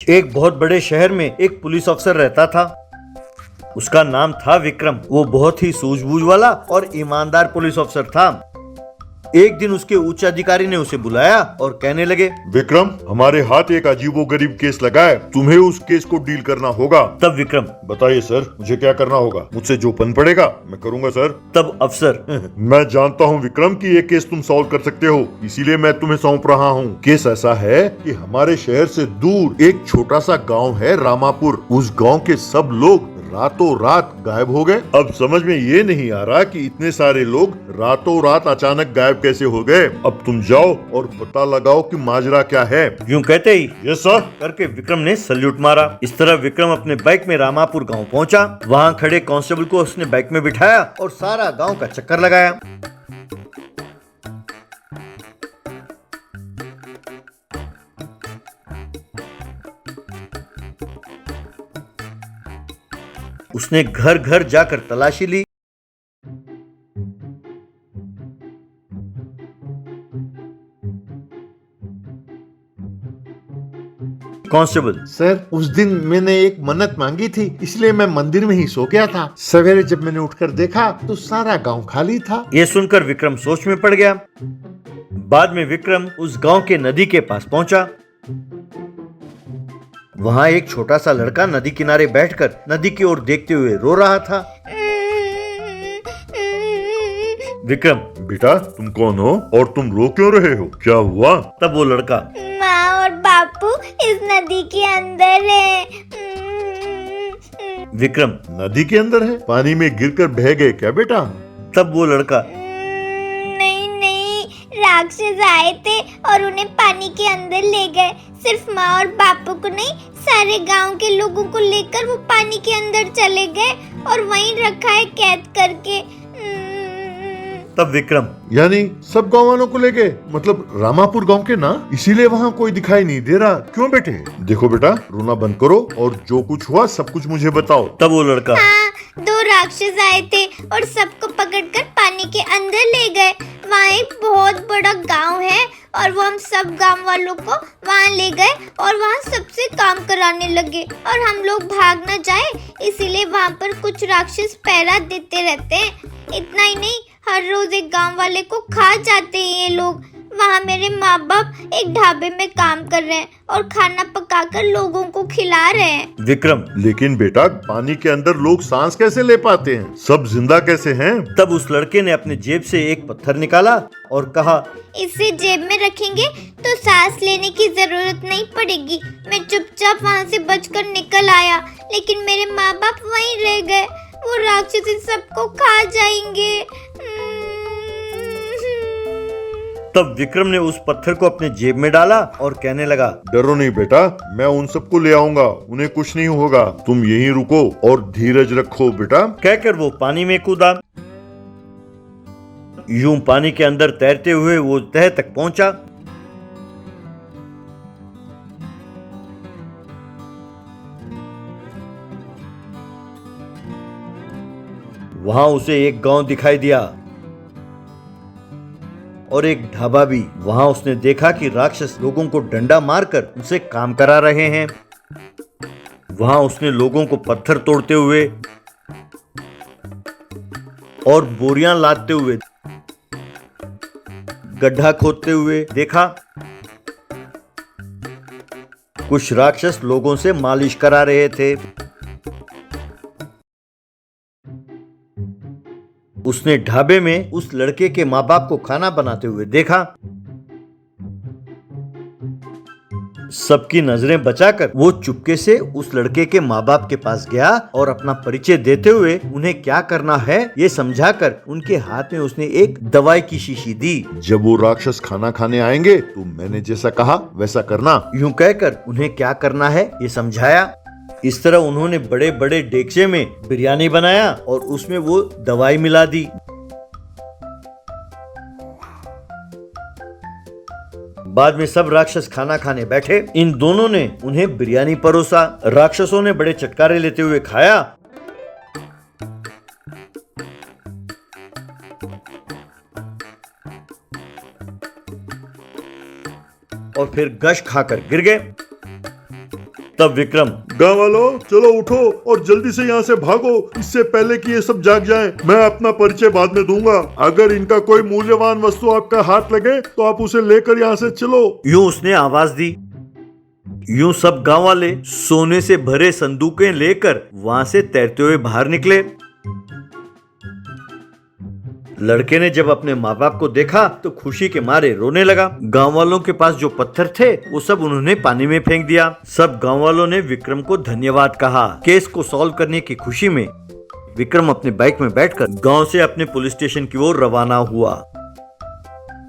एक बहुत बड़े शहर में एक पुलिस अफसर रहता था। उसका नाम था विक्रम। वो बहुत ही सूझबूझ वाला और ईमानदार पुलिस अफसर था। एक दिन उसके उच्च अधिकारी ने उसे बुलाया और कहने लगे, विक्रम, हमारे हाथ एक अजीबोगरीब केस लगा है, तुम्हें उस केस को डील करना होगा। तब विक्रम, बताइए सर, मुझे क्या करना होगा? मुझसे जो पन पड़ेगा मैं करूंगा सर। तब अफसर, मैं जानता हूँ विक्रम कि ये केस तुम सॉल्व कर सकते हो, इसीलिए मैं तुम्हें सौंप रहा हूँ। केस ऐसा है कि हमारे शहर से दूर एक छोटा सा गाँव है रामापुर। उस गाँव के सब लोग रातों रात गायब हो गए। अब समझ में ये नहीं आ रहा कि इतने सारे लोग रातों रात अचानक गायब कैसे हो गए। अब तुम जाओ और पता लगाओ कि माजरा क्या है। यूं कहते ही यस सर करके विक्रम ने सल्यूट मारा। इस तरह विक्रम अपने बाइक में रामापुर गांव पहुंचा। वहां खड़े कांस्टेबल को उसने बाइक में बिठाया और सारा गांव का चक्कर लगाया। उसने घर घर जाकर तलाशी ली। कांस्टेबल, सर, उस दिन मैंने एक मन्नत मांगी थी, इसलिए मैं मंदिर में ही सो गया था। सवेरे जब मैंने उठकर देखा तो सारा गांव खाली था। ये सुनकर विक्रम सोच में पड़ गया। बाद में विक्रम उस गांव के नदी के पास पहुंचा। वहां एक छोटा सा लड़का नदी किनारे बैठकर नदी की ओर देखते हुए रो रहा था। विक्रम, बेटा, तुम कौन हो और तुम रो क्यों रहे हो? क्या हुआ? तब वो लड़का, माँ और बापू इस नदी के अंदर है। विक्रम, नदी के अंदर है? पानी में गिरकर बह गए क्या बेटा? तब वो लड़का, नहीं नहीं, राक्षस आए थे और उन्हें पानी के अंदर ले गए। सिर्फ माँ और बापू को नहीं, सारे गांव के लोगों को लेकर वो पानी के अंदर चले गए और वहीं रखा है कैद करके। तब विक्रम, यानी सब गाँव वालों को ले गए? मतलब रामापुर गांव के ना? इसीलिए वहाँ कोई दिखाई नहीं दे रहा। क्यों बेटे? देखो बेटा, रोना बंद करो और जो कुछ हुआ सब कुछ मुझे बताओ। तब वो लड़का, हाँ, 2 राक्षस आए थे और सबको पकड़कर पानी के अंदर ले गए। वहाँ एक बहुत बड़ा गांव है और वो हम सब गांव वालों को वहाँ ले गए और वहाँ सबसे काम कराने लगे और हम लोग भाग न जाए इसीलिए वहाँ पर कुछ राक्षस पहरा देते रहते हैं। इतना ही नहीं, हर रोज एक गांव वाले को खा जाते हैं ये लोग। वहाँ मेरे माँ बाप एक ढाबे में काम कर रहे हैं और खाना पकाकर लोगों को खिला रहे हैं। विक्रम, लेकिन बेटा, पानी के अंदर लोग सांस कैसे ले पाते हैं? सब जिंदा कैसे हैं? तब उस लड़के ने अपने जेब से एक पत्थर निकाला और कहा, इसे जेब में रखेंगे तो सांस लेने की जरूरत नहीं पड़ेगी। मैं चुपचाप वहाँ से बचकर निकल आया, लेकिन मेरे माँ बाप वहीं रह गए। वो राक्षस इन सबको खा जाएंगे। तब विक्रम ने उस पत्थर को अपने जेब में डाला और कहने लगा, डरो नहीं बेटा, मैं उन सबको ले आऊंगा, उन्हें कुछ नहीं होगा। तुम यहीं रुको और धीरज रखो बेटा। कहकर वो पानी में कूदा। यूं पानी के अंदर तैरते हुए वो तह तक पहुंचा। वहां उसे एक गांव दिखाई दिया और एक ढाबा भी। वहां उसने देखा कि राक्षस लोगों को डंडा मारकर उनसे काम करा रहे हैं। वहां उसने लोगों को पत्थर तोड़ते हुए और बोरियां लादते हुए, गड्ढा खोदते हुए देखा। कुछ राक्षस लोगों से मालिश करा रहे थे। उसने ढाबे में उस लड़के के माँ बाप को खाना बनाते हुए देखा। सबकी नजरें बचाकर वो चुपके से उस लड़के के माँ बाप के पास गया और अपना परिचय देते हुए उन्हें क्या करना है ये समझाकर उनके हाथ में उसने एक दवाई की शीशी दी। जब वो राक्षस खाना खाने आएंगे तो मैंने जैसा कहा वैसा करना। यूं कहकर उन्हें क्या करना है ये समझाया। इस तरह उन्होंने बड़े बड़े डेगचे में बिरयानी बनाया और उसमें वो दवाई मिला दी। बाद में सब राक्षस खाना खाने बैठे। इन दोनों ने उन्हें बिरयानी परोसा। राक्षसों ने बड़े चटकारे लेते हुए खाया और फिर गश खाकर गिर गए। तब विक्रम, गाँव वालों चलो उठो और जल्दी से यहाँ से भागो, इससे पहले कि ये सब जाग जाएं। मैं अपना परिचय बाद में दूंगा। अगर इनका कोई मूल्यवान वस्तु आपका हाथ लगे तो आप उसे लेकर यहाँ से चलो। यूं उसने आवाज दी। यूं सब गांव वाले सोने से भरे संदूकें लेकर वहां से तैरते हुए बाहर निकले। लड़के ने जब अपने माँ बाप को देखा तो खुशी के मारे रोने लगा। गांव वालों के पास जो पत्थर थे वो सब उन्होंने पानी में फेंक दिया। सब गांव वालों ने विक्रम को धन्यवाद कहा। केस को सॉल्व करने की खुशी में विक्रम अपने बाइक में बैठकर गांव से अपने पुलिस स्टेशन की ओर रवाना हुआ।